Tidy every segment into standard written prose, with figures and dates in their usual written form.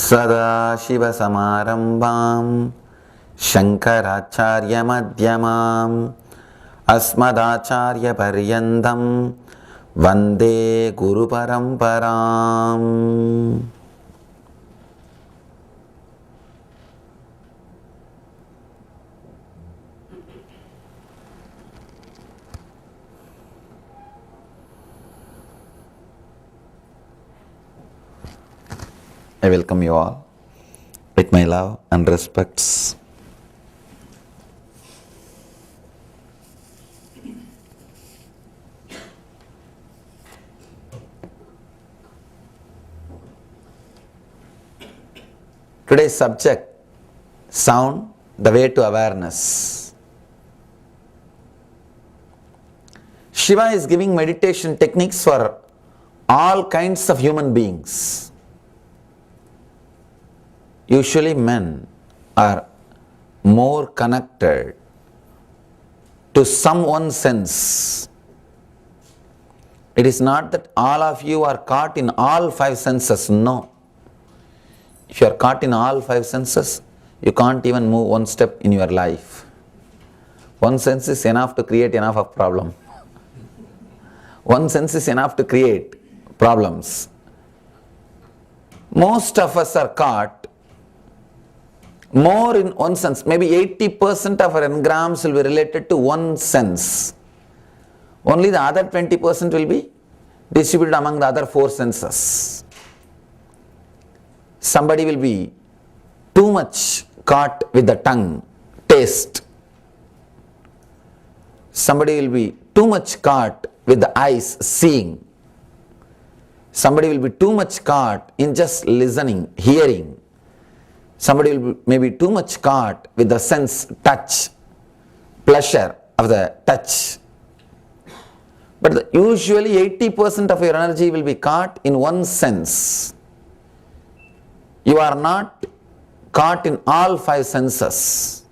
सदाशिवसमारम्भां शङ्कराचार्यमध्यमाम् अस्मदाचार्यपर्यन्तं वन्दे गुरुपरम्पराम्. I welcome you all with my love and respects. Today's subject, sound, the way to awareness. Shiva is giving meditation techniques for all kinds of human beings. Usually men are more connected to some one sense. It is not that all of you are caught in all five senses, no. If you are caught in all five senses, you can't even move one step in your life. One sense is enough to create enough of problem. One sense is enough to create problems. Most of us are caught more in one sense. Maybe 80% of our engrams will be related to one sense. Only the other 20% will be distributed among the other four senses. Somebody will be too much caught with the tongue, taste. Somebody will be too much caught with the eyes, seeing. Somebody will be too much caught in just listening, hearing. Somebody will be maybe too much caught with the sense, touch, pleasure of the touch. But usually 80% of your energy will be caught in one sense. You are not caught in all five senses.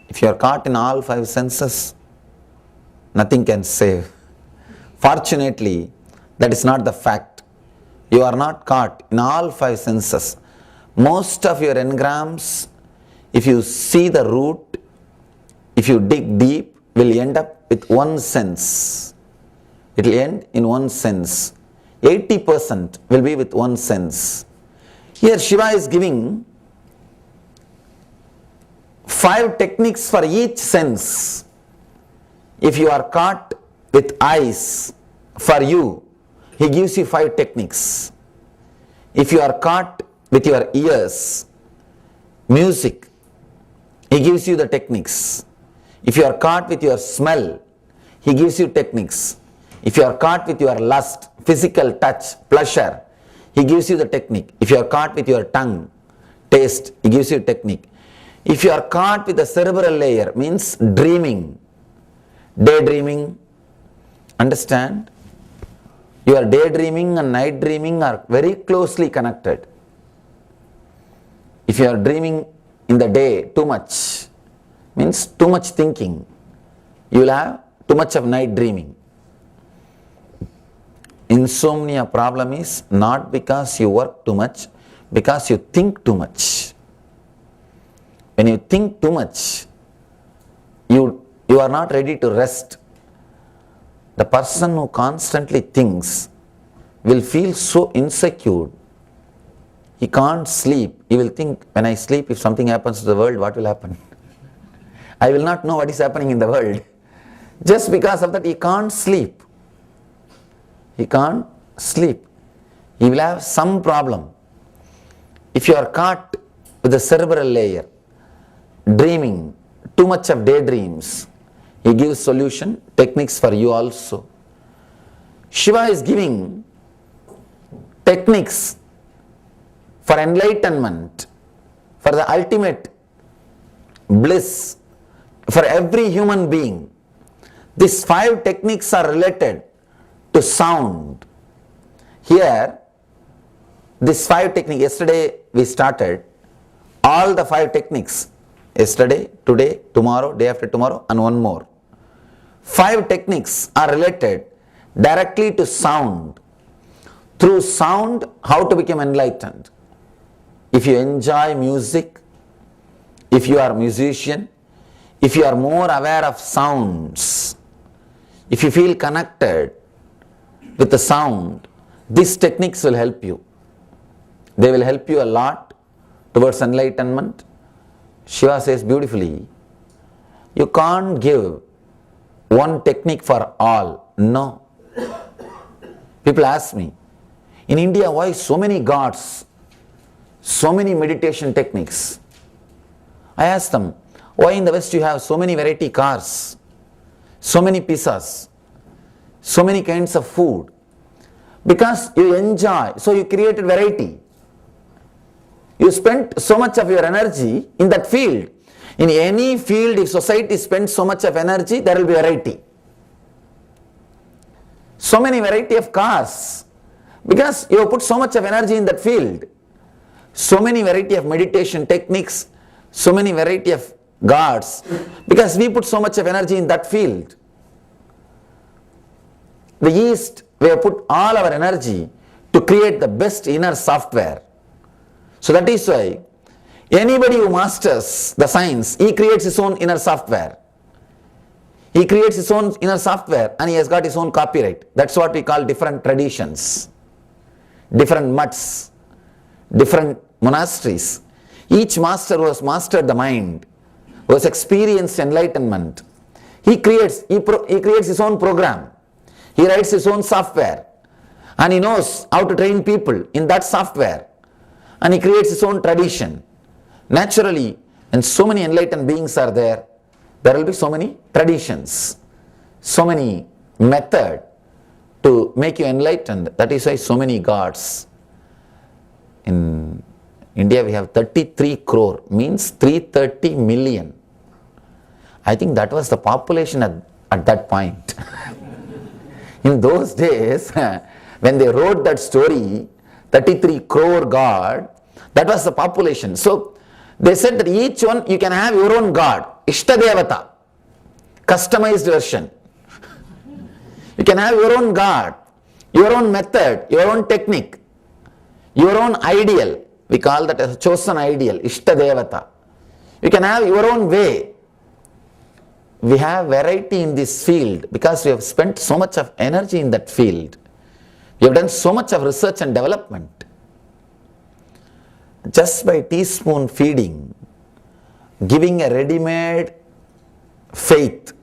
If you are caught in all five senses, nothing can save. Fortunately, that is not the fact. You are not caught in all five senses. Most of your engrams, if you see the root, if you dig deep, will end up with one sense. It will end in one sense. 80% will be with one sense. Here Shiva is giving 5 techniques for each sense. If you are caught with eyes, for you, he gives you 5 techniques. If you are caught with your ears, music, he gives you the techniques. If you are caught with your smell, he gives you techniques. If you are caught with your lust, physical touch, pleasure, he gives you the technique. If you are caught with your tongue, taste, he gives you technique. If you are caught with the cerebral layer, means dreaming, daydreaming, understand? Your daydreaming and night dreaming are very closely connected. If you are dreaming in the day too much, means too much thinking, you will have too much of night dreaming. Insomnia problem is not because you work too much, because you think too much. When you think too much, you are not ready to rest. The person who constantly thinks will feel so insecure. He can't sleep. He will think, when I sleep, if something happens to the world, what will happen? I will not know what is happening in the world. Just because of that, he can't sleep. He can't sleep. He will have some problem. If you are caught with the cerebral layer, dreaming, too much of daydreams, he gives solution, techniques for you also. Shiva is giving techniques for enlightenment, for the ultimate bliss, for every human being. These 5 techniques are related to sound. Here, these 5 techniques, yesterday we started all the 5 techniques. Yesterday, today, tomorrow, day after tomorrow, and one more. 5 techniques are related directly to sound. through sound, how to become enlightened. If you enjoy music, if you are a musician, if you are more aware of sounds, if you feel connected with the sound, these techniques will help you. They will help you a lot towards enlightenment. Shiva says beautifully, you can't give one technique for all. No. People ask me, in India, why so many gods, so many meditation techniques? I ask them, why in the West you have so many variety cars, so many pizzas, so many kinds of food? Because you enjoy, so you created variety. You spent so much of your energy in that field. In any field, if society spends so much of energy, there will be variety. So many variety of cars, because you have put so much of energy in that field. So many variety of meditation techniques, so many variety of gods, because we put so much of energy in that field. The East, we have put all our energy to create the best inner software. So that is why anybody who masters the science, he creates his own inner software. He creates his own inner software and he has got his own copyright. That's what we call different traditions, different mutts, different monasteries. Each master who has mastered the mind, who has experienced enlightenment, he creates his own program. He writes his own software and he knows how to train people in that software, and he creates his own tradition. Naturally, when so many enlightened beings are there, there will be so many traditions, so many methods to make you enlightened. That is why so many gods. In India we have 33 crore, means 330 million. I think that was the population at that point. In those days, when they wrote that story, 33 crore god, that was the population. So they said that each one, you can have your own god, Ishtadevata, customized version. You can have your own god, your own method, your own technique, your own ideal. We call that as a chosen ideal, Ishtadevata. You can have your own way. We have variety in this field because we have spent so much of energy in that field. We have done so much of research and development. Just by teaspoon feeding, giving a ready-made faith,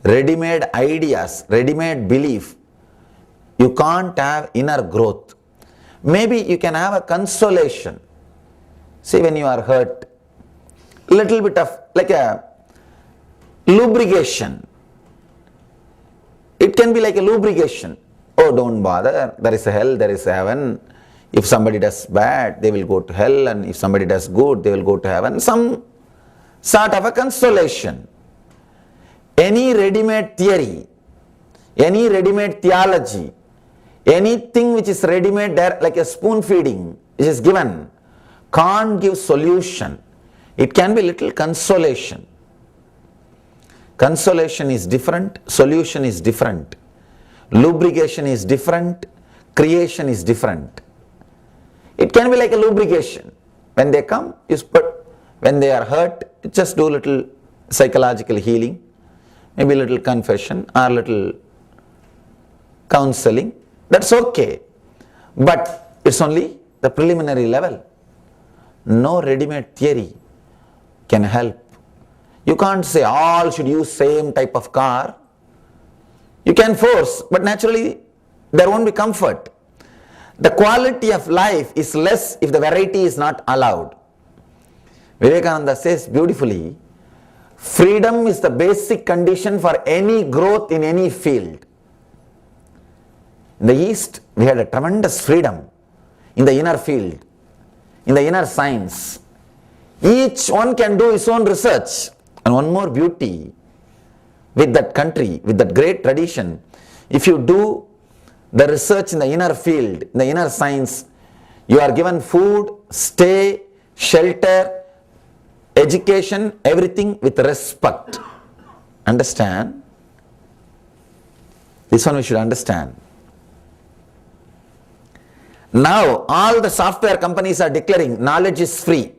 ready-made ideas, ready-made belief, you can't have inner growth. Maybe you can have a consolation. See, when you are hurt, little bit of like a lubrication. It can be like a lubrication. Oh, don't bother, there is a hell, there is a heaven. If somebody does bad, they will go to hell, and if somebody does good, they will go to heaven. Some sort of a consolation. Any ready-made theory, any ready-made theology, anything which is ready-made like a spoon feeding, which is given, can't give solution. It can be little consolation. Consolation is different, solution is different. Lubrication is different, creation is different. It can be like a lubrication. When they come, you put. When they are hurt, you just do little psychological healing, maybe little confession or little counseling. That's okay. But it's only the preliminary level. No ready-made theory can help. You can't say all should use same type of car. You can force, but naturally there won't be comfort. The quality of life is less if the variety is not allowed. Vivekananda says beautifully, freedom is the basic condition for any growth in any field. In the East, we had a tremendous freedom in the inner field, in the inner science. Each one can do his own research. And one more beauty with that country, with that great tradition, if you do the research in the inner field, in the inner science, you are given food, stay, shelter, education, everything with respect. Understand? This one we should understand. Now all the software companies are declaring knowledge is free.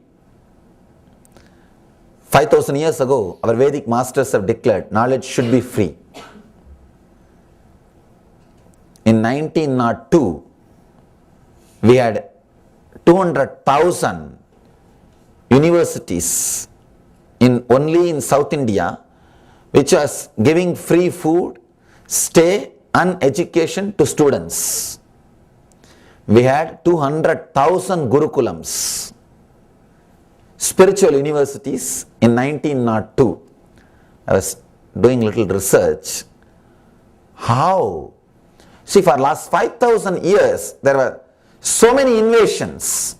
5,000 years ago, our Vedic masters have declared knowledge should be free. In 1902, we had 200,000 universities only in South India, which was giving free food, stay and education to students. We had 200,000 Gurukulams, spiritual universities in 1902. I was doing little research. How? See, for last 5,000 years, there were so many invasions.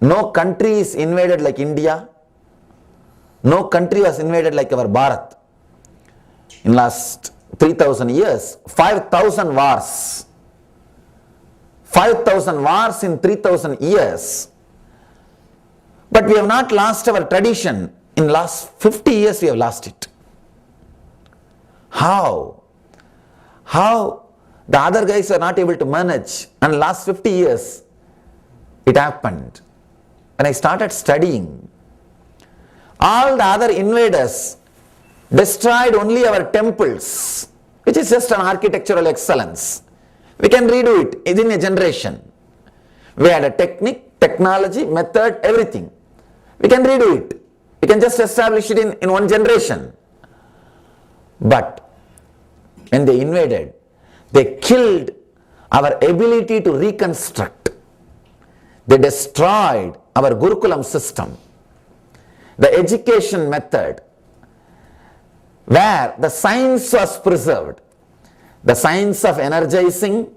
No country is invaded like India. No country was invaded like our Bharat. In last 3,000 years, 5,000 wars. 5,000 wars in 3,000 years. But we have not lost our tradition. In last 50 years, we have lost it. How? How the other guys are not able to manage, and last 50 years it happened. When I started studying, all the other invaders destroyed only our temples, which is just an architectural excellence. We can redo it within a generation. We had a technique, technology, method, everything. We can redo it. We can just establish it in one generation. But when they invaded, they killed our ability to reconstruct. They destroyed our Gurukulam system, the education method, where the science was preserved, the science of energizing,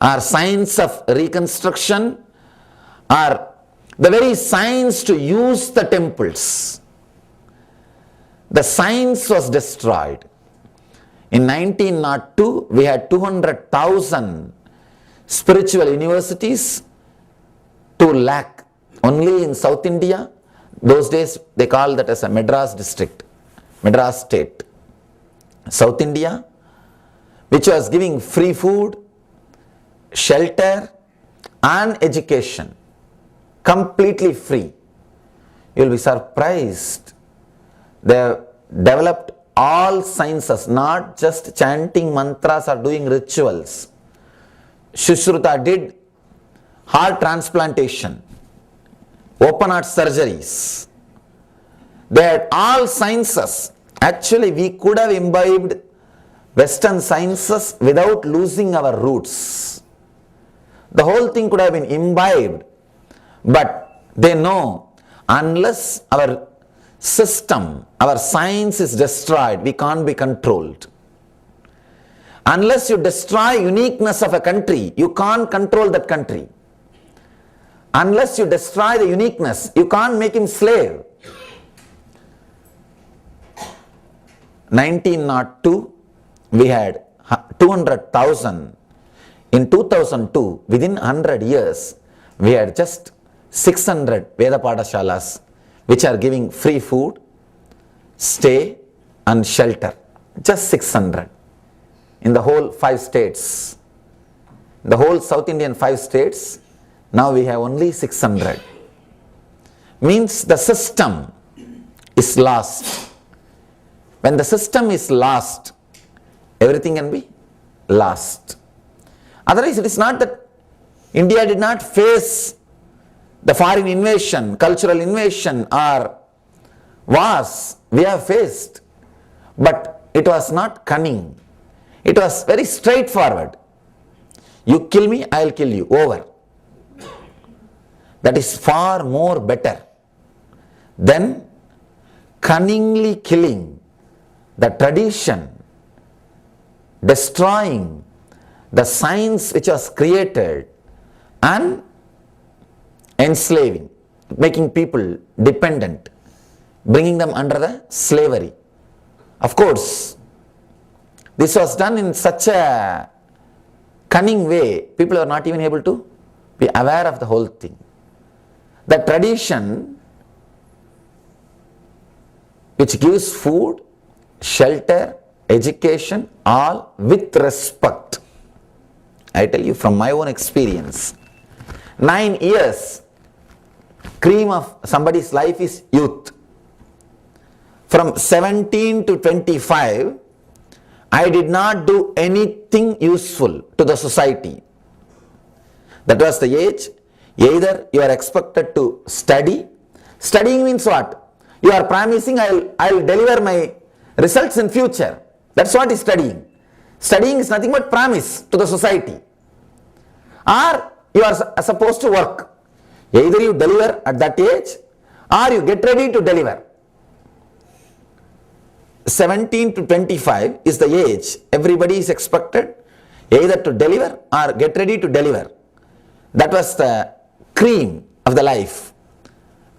or science of reconstruction, or the very science to use the temples. The science was destroyed. In 1902, we had 200,000 spiritual universities, 2 lakh only in South India. Those days they called that as a Madras district, Madras state. South India, which was giving free food, shelter and education, completely free. You will be surprised. They have developed all sciences, not just chanting mantras or doing rituals. Sushruta did heart transplantation, open heart surgeries. They had all sciences. Actually, we could have imbibed Western sciences without losing our roots. The whole thing could have been imbibed, but they know unless our system, our science is destroyed, we can't be controlled. Unless you destroy uniqueness of a country, you can't control that country. Unless you destroy the uniqueness, you can't make him slave. 1902, we had 200,000. In 2002, within 100 years, we had just 600 Veda Padashalas, which are giving free food, stay and shelter. Just 600 in the whole 5 states. The whole South Indian 5 states, now we have only 600. Means the system is lost. When the system is lost, everything can be lost. Otherwise, it is not that India did not face the foreign invasion, cultural invasion or wars. We have faced, but it was not cunning. It was very straightforward. You kill me, I will kill you. Over. That is far more better than cunningly killing the tradition, destroying the science which was created and enslaving, making people dependent, bringing them under the slavery. Of course, this was done in such a cunning way, people are not even able to be aware of the whole thing. The tradition which gives food, shelter, education, all with respect. I tell you from my own experience. 9 years, cream of somebody's life is youth. From 17 to 25, I did not do anything useful to the society. That was the age. Either you are expected to study. Studying means what? You are promising I'll deliver my results in future. That's what is studying. Studying is nothing but promise to the society. Or you are supposed to work. Either you deliver at that age or you get ready to deliver. 17 to 25 is the age everybody is expected either to deliver or get ready to deliver. That was the cream of the life.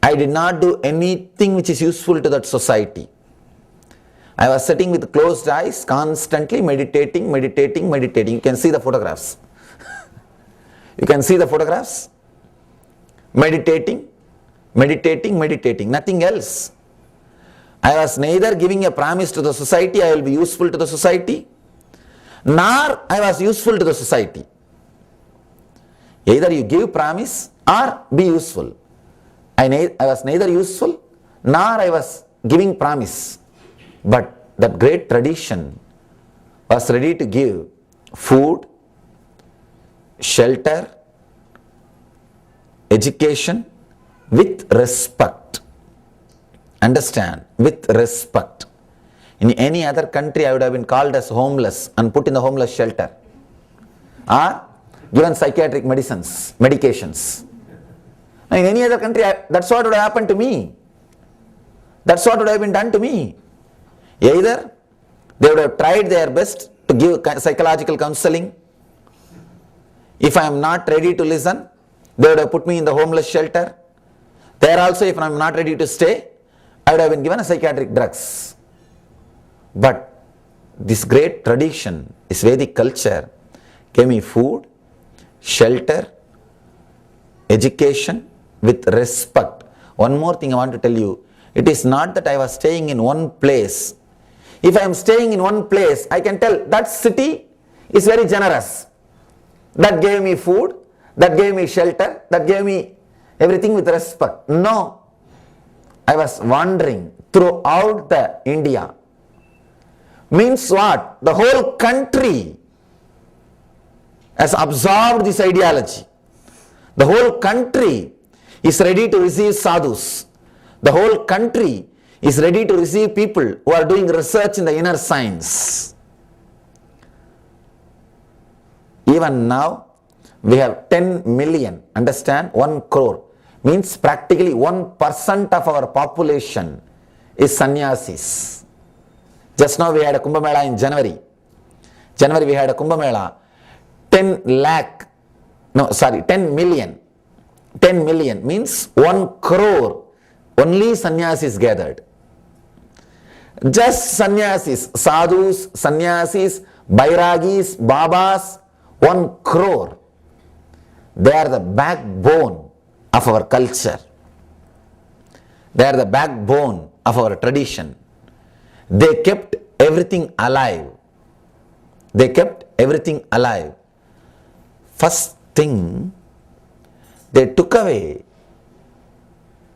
I did not do anything which is useful to that society. I was sitting with closed eyes, constantly meditating. You can see the photographs. You can see the photographs. Meditating, nothing else. I was neither giving a promise to the society, I will be useful to the society, nor I was useful to the society. Either you give promise or be useful. I was neither useful nor I was giving promise. But that great tradition was ready to give food, shelter, education with respect. Understand, with respect. In any other country, I would have been called as homeless and put in the homeless shelter, or given psychiatric medications. Now, in any other country, that's what would have happened to me. That's what would have been done to me. Either they would have tried their best to give psychological counseling. If I am not ready to listen, they would have put me in the homeless shelter. There also, if I am not ready to stay, I would have been given a psychiatric drugs. But this great tradition, this Vedic culture, gave me food, shelter, education with respect. One more thing I want to tell you. It is not that I was staying in one place. If I am staying in one place, I can tell that city is very generous. That gave me food, that gave me shelter, that gave me everything with respect. No. I was wandering throughout the India. Means what? The whole country has absorbed this ideology. The whole country is ready to receive sadhus. The whole country is ready to receive people who are doing research in the inner science. Even now, we have 10 million, understand? 1 crore. Means practically 1% of our population is sannyasis. Just now we had a Kumbh Mela in January. January we had a Kumbh Mela. 10 million. 10 million means 1 crore. Only sannyasis gathered. Just sannyasis, sadhus, sannyasis, bairagis, babas, 1 crore. They are the backbone of our culture. They are the backbone of our tradition. They kept everything alive. They kept everything alive. First thing, they took away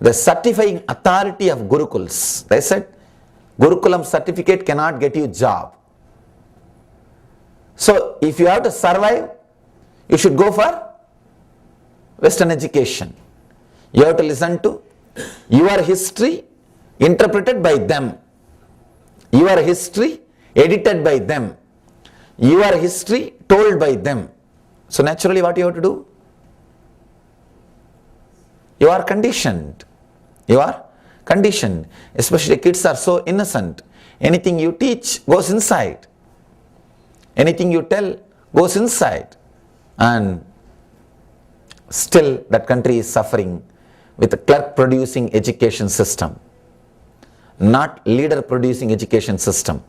the certifying authority of Gurukuls. They said, Gurukulam certificate cannot get you job. So, if you have to survive, you should go for Western education. You have to listen to your history interpreted by them. Your history edited by them. Your history told by them. So naturally what you have to do? You are conditioned. You are conditioned. Especially kids are so innocent. Anything you teach goes inside. Anything you tell goes inside. And still that country is suffering with a clerk producing education system. Not leader producing education system.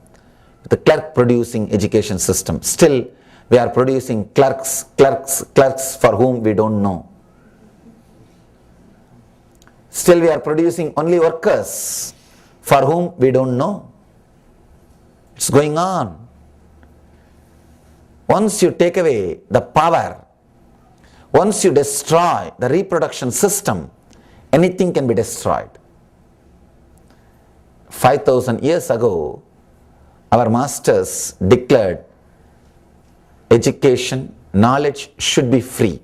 With a clerk producing education system. Still we are producing clerks for whom we don't know. Still we are producing only workers for whom we don't know. It's going on. Once you take away the power, once you destroy the reproduction system, anything can be destroyed. 5,000 years ago, our masters declared education, knowledge should be free.